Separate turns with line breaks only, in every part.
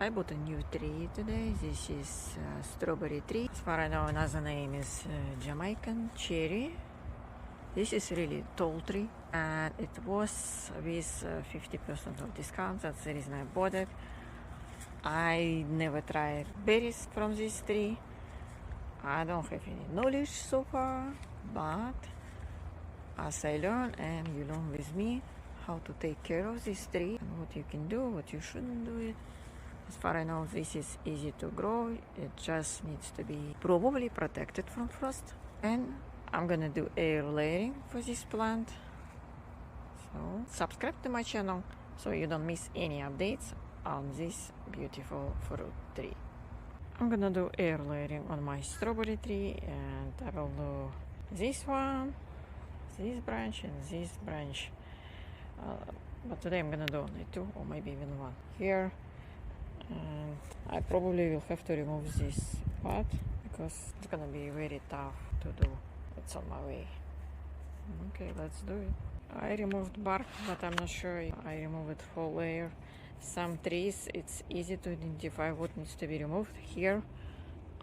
I bought a new tree today. This is strawberry tree. As far as I know, another name is Jamaican Cherry. This is really tall tree, and it was with 50% of discount. That's the reason I bought it. I never tried berries from this tree. I don't have any knowledge so far, but as I learn and you learn with me how to take care of this tree and what you can do, what you shouldn't do it. As far as I know, this is easy to grow. It just needs to be probably protected from frost. And I'm gonna do air layering for this plant. So subscribe to my channel so you don't miss any updates on this beautiful fruit tree. I'm gonna do air layering on my strawberry tree, and I will do this one, this branch, and this branch. But today I'm gonna do only two, or maybe even one here. And I probably will have to remove this part because it's gonna be very tough to do. It's on my way. Okay, let's do it. I removed bark, but I'm not sure if I removed whole layer. Some trees, it's easy to identify what needs to be removed. Here,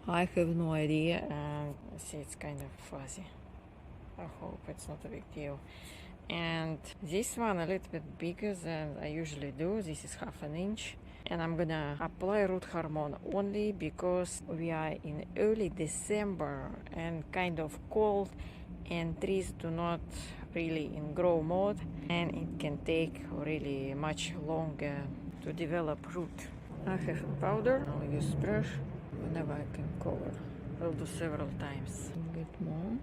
I have no idea, and see, it's kind of fuzzy. I hope it's not a big deal. And this one a little bit bigger than I usually do. This is 1/2 inch. And I'm gonna apply root hormone only because we are in early December and kind of cold, and trees do not really in grow mode, and it can take really much longer to develop root. I have a powder. I'll use brush whenever I can color. I'll do several times. Get more.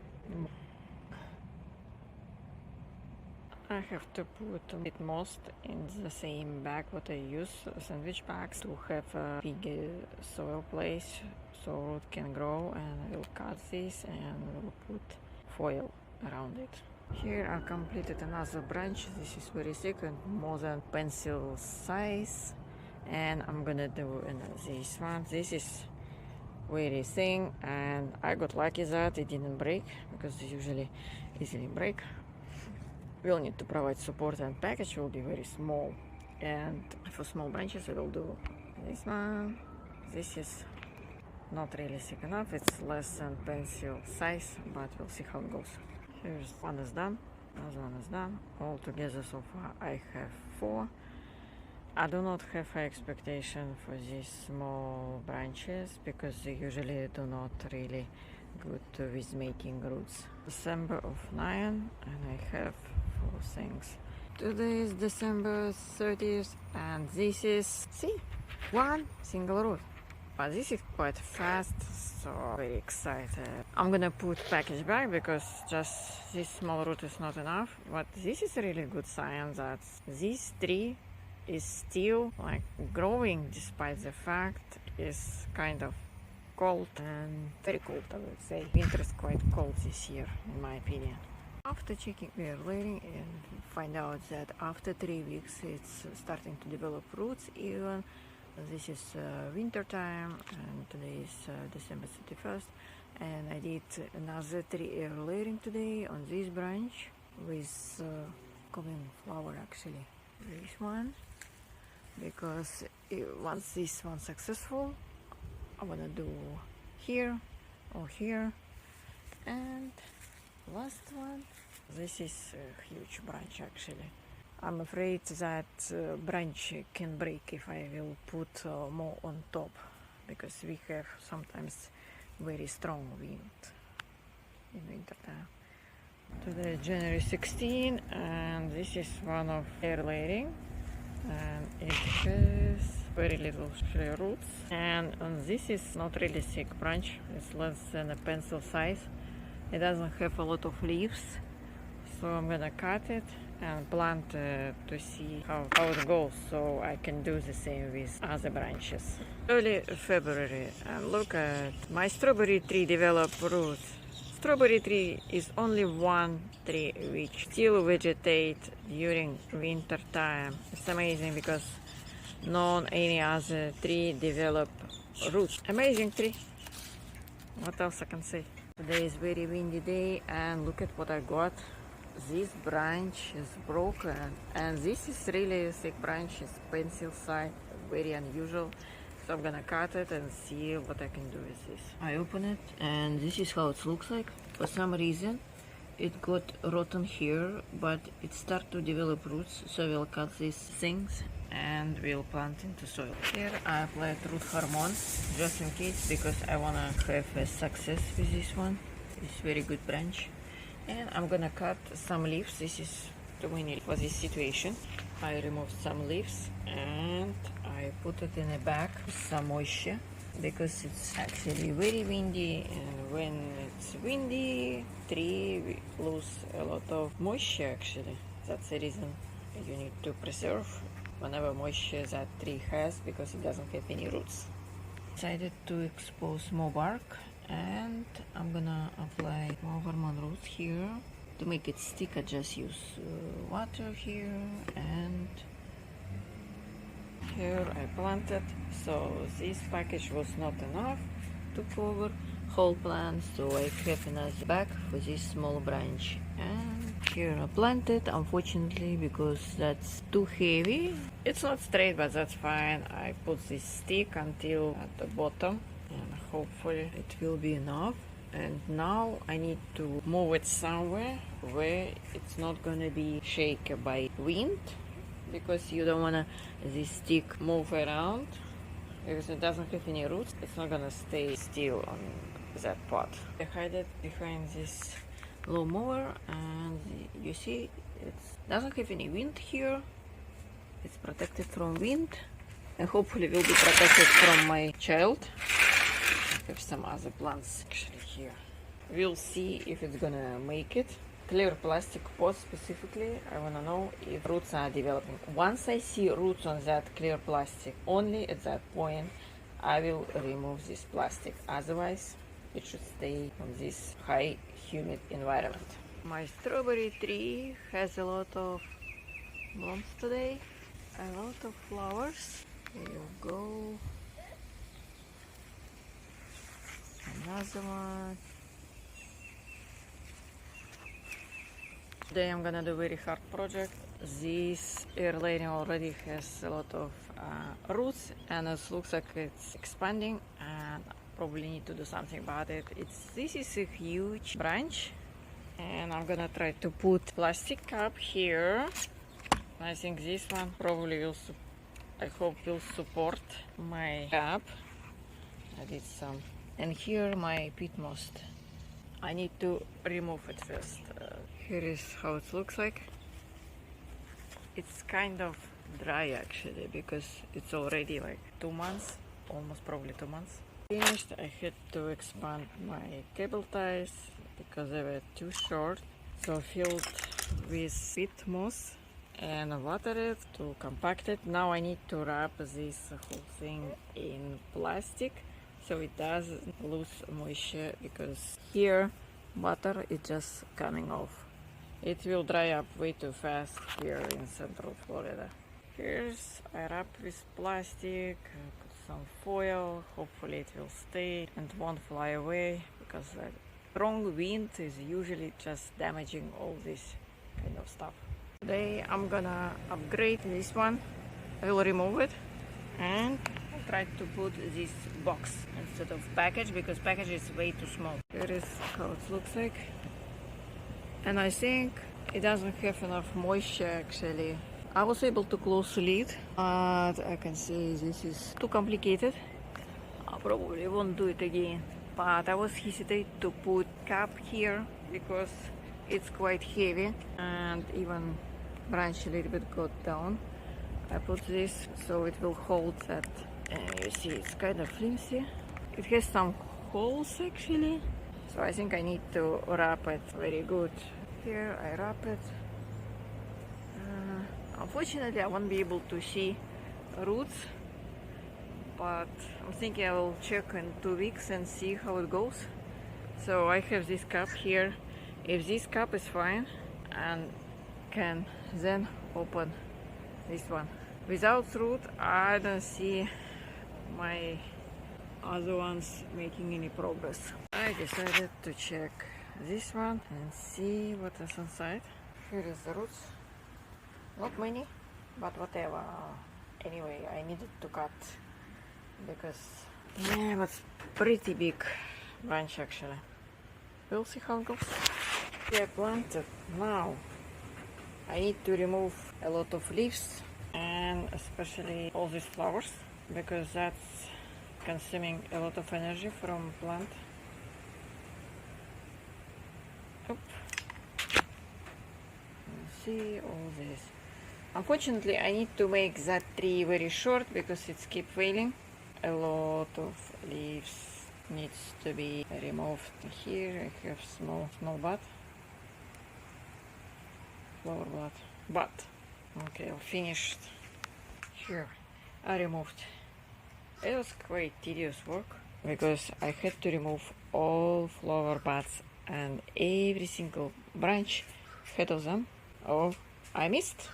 I have to put it most in the same bag what I use, sandwich bags, to have a big soil place so root can grow. And I will cut this and will put foil around it. Here I completed another branch. This is very thick and more than pencil size, and I'm gonna do this one. This is very thin, and I got lucky that it didn't break because they usually easily break. We'll need to provide support, and package will be very small. And for small branches I will do this one. This is not really thick enough, it's less than pencil size, but we'll see how it goes. Here's one is done, another one is done. All together so far I have 4. I do not have high expectation for these small branches because they usually do not really good with making roots. December of 9, and I have 4 things. Today is December 30th, and this is, see, 1 single root. But this is quite fast, so very excited. I'm gonna put package back because just this small root is not enough. But this is a really good sign that this tree is still like growing despite the fact it's kind of cold, and very cold, I would say. Winter is quite cold this year, in my opinion. After checking air layering and find out that after 3 weeks it's starting to develop roots even. This is winter time, and today is December 31st, and I did another 3 air layering today on this branch with common flower, actually. This one, because once this one successful, I wanna do here or here. And last one, this is a huge branch actually. I'm afraid that branch can break if I will put more on top, because we have sometimes very strong wind in winter time. Today is January 16, and this is one of air layering, and it has very little roots, and this is not really thick branch, it's less than a pencil size. It doesn't have a lot of leaves, so I'm gonna cut it and plant to see how it goes, so I can do the same with other branches. Early February, and look at my strawberry tree develop roots. Strawberry tree is only one tree which still vegetate during winter time. It's amazing because none any other tree develop roots. Amazing tree. What else I can say? Today is very windy day, and look at what I got. This branch is broken, and this is really a thick branch. It's pencil size, very unusual. So I'm gonna cut it and see what I can do with this. I open it and this is how it looks like. For some reason it got rotten here, but it started to develop roots, so we'll cut these things and we'll plant into soil. Here I applied root hormone just in case, because I wanna have a success with this one. It's very good branch. And I'm gonna cut some leaves. This is too many for this situation. I removed some leaves and I put it in a bag with some moisture, because it's actually very windy, and when it's windy, tree lose a lot of moisture actually. That's the reason you need to preserve whenever moisture that tree has, because it doesn't have any roots. Decided to expose more bark, and I'm gonna apply more hormone roots here. To make it stick, I just use water here, and here I planted. So this package was not enough to cover whole plant, so I have another bag for this small branch. And here I planted, unfortunately, because that's too heavy. It's not straight, but that's fine. I put this stick until at the bottom, and hopefully it will be enough. And now I need to move it somewhere where it's not gonna be shaken by wind, because you don't wanna this stick move around, because it doesn't have any roots. It's not gonna stay still on that pot. I hide it behind this lawnmower, and you see it doesn't have any wind here. It's protected from wind, and hopefully will be protected from my child. I have some other plants actually here. We'll see if it's gonna make it. Clear plastic pot specifically, I wanna know if roots are developing. Once I see roots on that clear plastic, only at that point I will remove this plastic. Otherwise, it should stay on this high humid environment. My strawberry tree has a lot of blooms today, a lot of flowers. There you go. Another one. Today I'm gonna do a very hard project. This airliner already has a lot of roots, and it looks like it's expanding, and probably need to do something about it. This is a huge branch, and I'm gonna try to put plastic cup here. I think this one probably will, I hope will support my cup. I did some. And here my peat moss. I need to remove it first. Here is how it looks like. It's kind of dry actually, because it's already like 2 months, almost probably 2 months. Finished. I had to expand my cable ties because they were too short. So filled with peat moss and water it to compact it. Now I need to wrap this whole thing in plastic, so it doesn't lose moisture, because here water is just coming off. It will dry up way too fast here in Central Florida. Here's I wrap with plastic, put some foil, hopefully it will stay and won't fly away, because the strong wind is usually just damaging all this kind of stuff. Today I'm gonna upgrade this one. I will remove it and try to put this box instead of package, because package is way too small. Here is how it looks like, and I think it doesn't have enough moisture actually. I was able to close the lid, but I can see this is too complicated. I probably won't do it again, but I was hesitant to put cap here because it's quite heavy, and even branch a little bit got down. I put this so it will hold that. And you see it's kind of flimsy. It has some holes actually, so I think I need to wrap it very good. Here I wrap it. Unfortunately I won't be able to see roots, but I'm thinking I will check in 2 weeks and see how it goes. So I have this cup here. If this cup is fine, and can then open this one. Without root I don't see my other ones making any progress. I decided to check this one and see what is inside. Here is the roots. Not many, but whatever. Anyway, I needed to cut because yeah, it's pretty big branch actually. We'll see how it goes. I planted. Now I need to remove a lot of leaves and especially all these flowers because that's consuming a lot of energy from plant. Oop. See all this. Unfortunately, I need to make that tree very short because it's keep failing. A lot of leaves needs to be removed. Here I have small bud, flower bud. Okay, I finished. Here I removed. It was quite tedious work because I had to remove all flower buds and every single branch, head of them. Oh, I missed.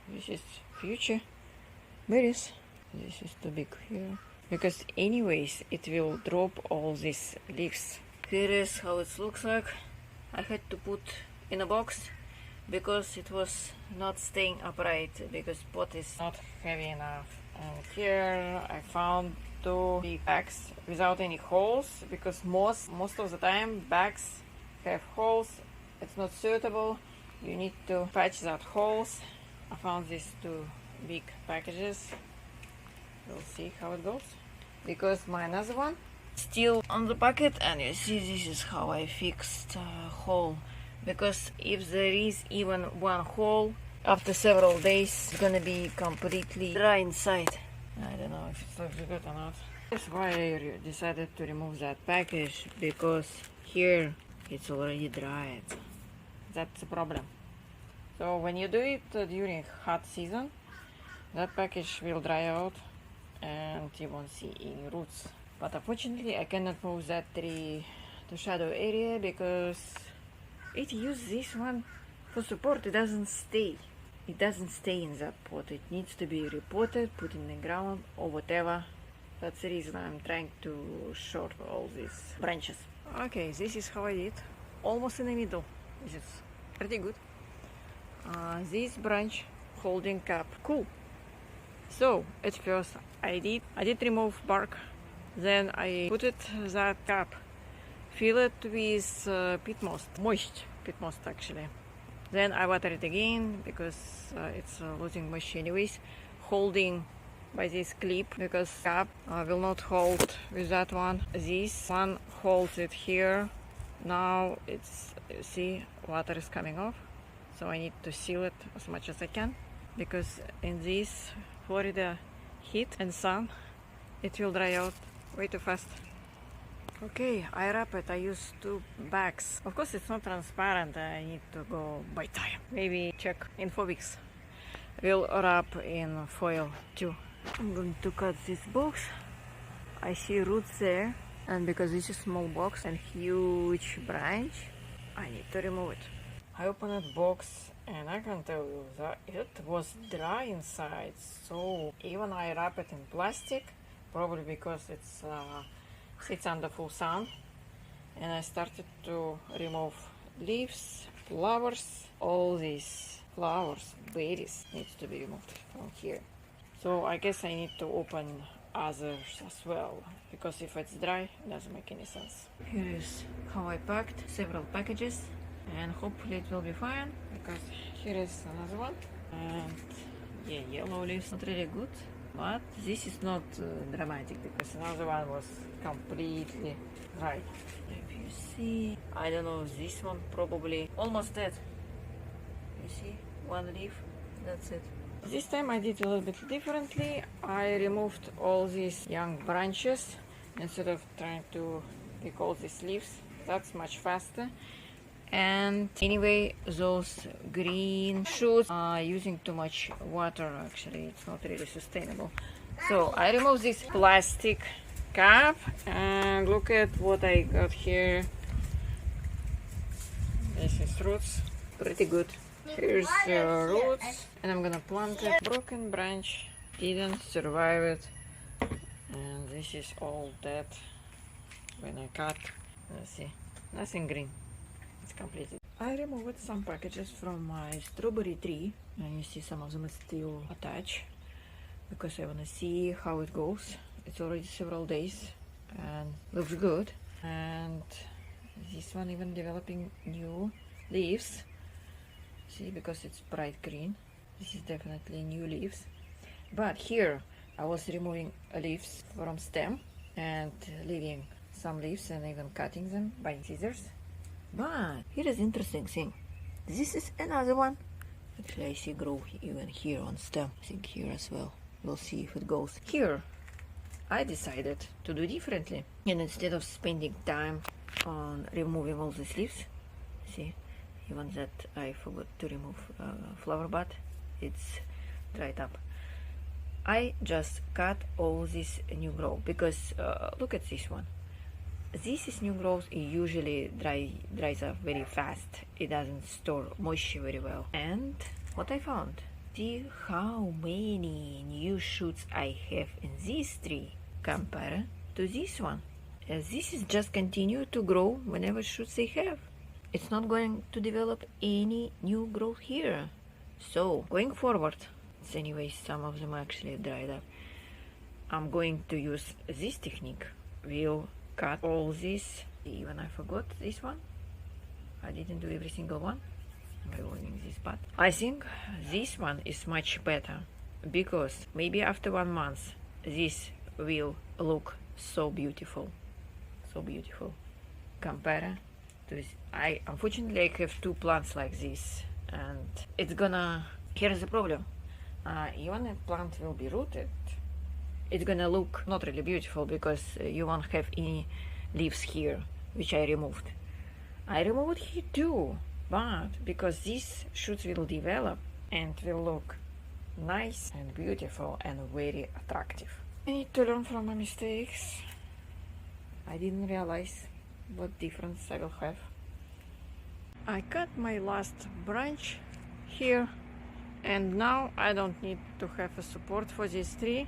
This is future berries. This is too big here because anyways it will drop all these leaves. Here is how it looks like. I had to put in a box because it was not staying upright because pot is not heavy enough. And here I found 2 big bags without any holes because most of the time bags have holes. It's not suitable. You need to patch that holes. I found these 2 big packages. We'll see how it goes. Because my another one still on the bucket, and you see this is how I fixed hole. Because if there is even one hole, after several days it's gonna be completely dry inside. I don't know if it looks good or not. That's why I decided to remove that package, because here it's already dried. That's the problem. So when you do it during hot season, that package will dry out and you won't see any roots. But unfortunately I cannot move that tree to shadow area because it uses this one for support. It doesn't stay. It doesn't stay in that pot. It needs to be repotted, put in the ground or whatever. That's the reason I'm trying to short all these branches. Okay, this is how I did. Almost in the middle. This is pretty good. This branch holding cap. Cool. So at first I did remove bark. Then I put it that cap. Fill it with peat moss, moist peat moss actually. Then I water it again because it's losing moisture anyways. Holding by this clip because cap will not hold with that one. This one holds it here. Now it's, you see, water is coming off. So I need to seal it as much as I can because in this Florida heat and sun it will dry out way too fast. Okay, I wrap it. I use 2 bags. Of course it's not transparent. I need to go by time. Maybe check in 4 weeks. We'll wrap in foil too. I'm going to cut this box. I see roots there, and because this is small box and huge branch, I need to remove it. I opened the box and I can tell you that it was dry inside. So even I wrap it in plastic, probably because it's sits under full sun, and I started to remove leaves, flowers. All these flowers, berries needs to be removed from here. So I guess I need to open others as well, because if it's dry it doesn't make any sense. Here is how I packed several packages, and hopefully it will be fine, because here is another one, and yeah, yellow leaves not really good, but this is not dramatic because another one was completely dry. If you see, I don't know, this one probably almost dead. You see, one leaf, that's it. This time I did a little bit differently. I removed all these young branches instead of trying to pick all these leaves. That's much faster. And anyway, those green shoots are using too much water. Actually, it's not really sustainable. So I removed this plastic cap, and look at what I got here. This is roots, pretty good. Here's the roots, and I'm gonna plant it. Broken branch, didn't survive it, and this is all dead when I cut. Let's see, nothing green. It's completed. I removed some packages from my strawberry tree, and you see some of them are still attached because I want to see how it goes. It's already several days and looks good. And this one even developing new leaves. See, because it's bright green. This is definitely new leaves. But here I was removing leaves from stem and leaving some leaves and even cutting them by scissors. But here is interesting thing. This is another one. Actually, I see grow even here on stem. I think here as well. We'll see if it goes. Here, I decided to do differently. And instead of spending time on removing all these leaves, see, even that I forgot to remove flower bud, it's dried up. I just cut all this new growth because look at this one. This is new growth. It usually dries up very fast. It doesn't store moisture very well. And what I found, see how many new shoots I have in this tree compared to this one. This is just continue to grow whenever shoots they have. It's not going to develop any new growth here. So going forward, anyway, some of them actually dried up. I'm going to use this technique. We'll cut all this. Even I forgot this one. I didn't do every single one. I'm removing this part. I think this one is much better because maybe after 1 month this will look so beautiful. So beautiful. Compared to this. Unfortunately I have 2 plants like this and it's gonna, here's the problem. Even a plant will be rooted, it's gonna look not really beautiful because you won't have any leaves here, which I removed. I removed here too, but because these shoots will develop and will look nice and beautiful and very attractive. I need to learn from my mistakes. I didn't realize what difference I will have. I cut my last branch here. And now I don't need to have a support for this tree.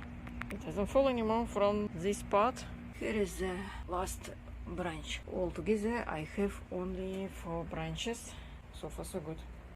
It doesn't fall anymore from this pot. Here is the last branch. Altogether I have only 4 branches. So far so good.